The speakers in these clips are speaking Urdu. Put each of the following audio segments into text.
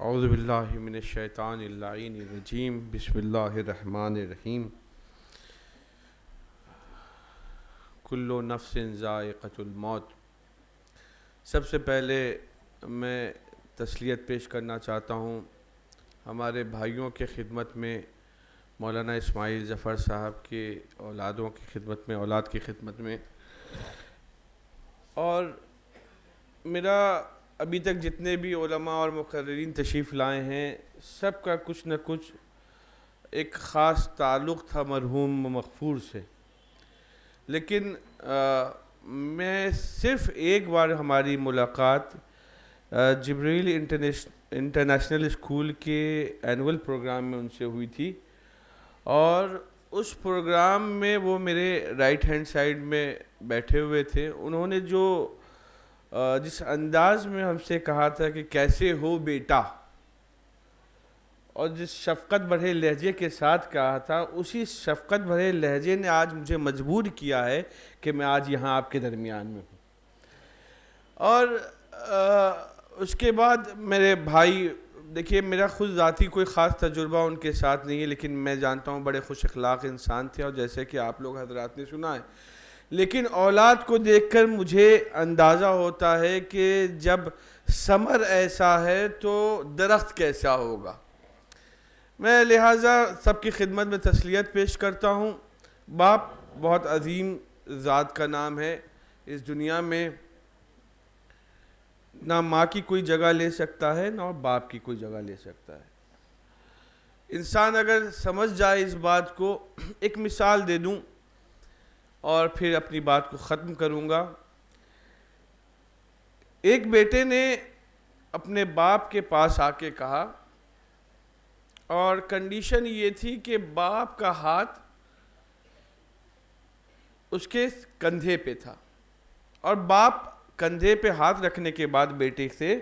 اعوذ باللہ من الشیطان اللعین الرجیم بسم اللہ الرحمن الرحیم کل نفس ذائقۃ الموت۔ سب سے پہلے میں تسلیت پیش کرنا چاہتا ہوں ہمارے بھائیوں کے خدمت میں، مولانا اسماعیل ظفر صاحب کے اولادوں کی خدمت میں، اولاد کی خدمت میں، اور میرا ابھی تک جتنے بھی علماء اور مقررین تشریف لائے ہیں سب کا کچھ نہ کچھ ایک خاص تعلق تھا مرحوم مغفور سے، لیکن میں صرف ایک بار ہماری ملاقات جبریل انٹرنیشنل اسکول کے اینول پروگرام میں ان سے ہوئی تھی، اور اس پروگرام میں وہ میرے رائٹ ہینڈ سائیڈ میں بیٹھے ہوئے تھے۔ انہوں نے جس انداز میں ہم سے کہا تھا کہ کیسے ہو بیٹا، اور جس شفقت بھرے لہجے کے ساتھ کہا تھا، اسی شفقت بھرے لہجے نے آج مجھے مجبور کیا ہے کہ میں آج یہاں آپ کے درمیان میں ہوں۔ اور اس کے بعد میرے بھائی، دیکھیے میرا خود ذاتی کوئی خاص تجربہ ان کے ساتھ نہیں ہے، لیکن میں جانتا ہوں بڑے خوش اخلاق انسان تھے، اور جیسے کہ آپ لوگ حضرات نے سنا ہے، لیکن اولاد کو دیکھ کر مجھے اندازہ ہوتا ہے کہ جب ثمر ایسا ہے تو درخت کیسا ہوگا۔ میں لہٰذا سب کی خدمت میں تسلیت پیش کرتا ہوں۔ باپ بہت عظیم ذات کا نام ہے، اس دنیا میں نہ ماں کی کوئی جگہ لے سکتا ہے نہ باپ کی کوئی جگہ لے سکتا ہے۔ انسان اگر سمجھ جائے اس بات کو، ایک مثال دے دوں اور پھر اپنی بات کو ختم کروں گا۔ ایک بیٹے نے اپنے باپ کے پاس آ کے کہا، اور کنڈیشن یہ تھی کہ باپ کا ہاتھ اس کے کندھے پہ تھا، اور باپ کندھے پہ ہاتھ رکھنے کے بعد بیٹے سے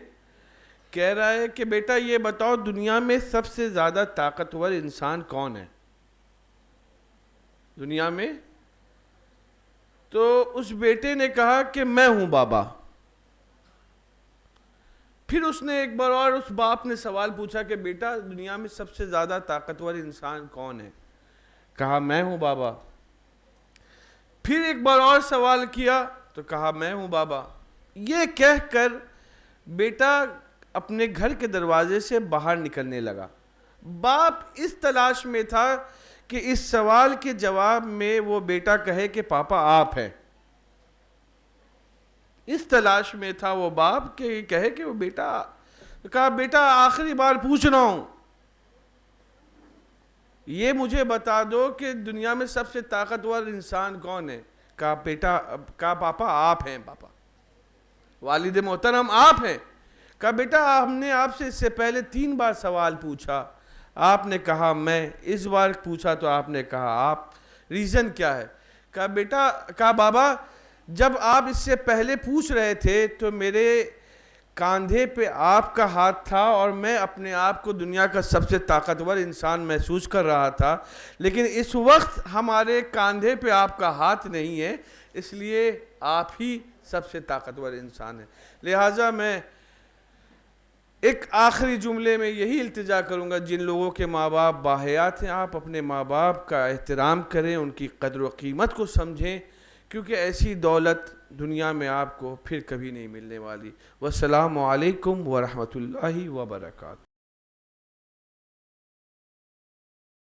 کہہ رہا ہے کہ بیٹا یہ بتاؤ دنیا میں سب سے زیادہ طاقتور انسان کون ہے دنیا میں؟ تو اس بیٹے نے کہا کہ میں ہوں بابا۔ پھر اس نے ایک بار اور اس باپ نے سوال پوچھا کہ بیٹا دنیا میں سب سے زیادہ طاقتور انسان کون ہے؟ کہا میں ہوں بابا۔ پھر ایک بار اور سوال کیا تو کہا میں ہوں بابا۔ یہ کہہ کر بیٹا اپنے گھر کے دروازے سے باہر نکلنے لگا۔ باپ اس تلاش میں تھا کہ اس سوال کے جواب میں وہ بیٹا کہے کہ پاپا آپ ہیں۔ اس تلاش میں تھا وہ باپ کہ کہے کہ وہ بیٹا، کہا بیٹا آخری بار پوچھ رہا ہوں، یہ مجھے بتا دو کہ دنیا میں سب سے طاقتور انسان کون ہے؟ کہا پاپا آپ ہیں پاپا، والد محترم آپ ہیں۔ کہا بیٹا ہم نے آپ سے اس سے پہلے 3 بار سوال پوچھا، آپ نے کہا میں، اس بار پوچھا تو آپ نے کہا آپ، ریزن کیا ہے؟ کہا بابا جب آپ اس سے پہلے پوچھ رہے تھے تو میرے کاندھے پہ آپ کا ہاتھ تھا، اور میں اپنے آپ کو دنیا کا سب سے طاقتور انسان محسوس کر رہا تھا، لیکن اس وقت ہمارے کاندھے پہ آپ کا ہاتھ نہیں ہے، اس لیے آپ ہی سب سے طاقتور انسان ہیں۔ لہٰذا میں ایک آخری جملے میں یہی التجا کروں گا، جن لوگوں کے ماں باپ باحیات ہیں آپ اپنے ماں باپ کا احترام کریں، ان کی قدر و قیمت کو سمجھیں، کیونکہ ایسی دولت دنیا میں آپ کو پھر کبھی نہیں ملنے والی۔ والسلام علیکم ورحمۃ اللہ وبرکاتہ۔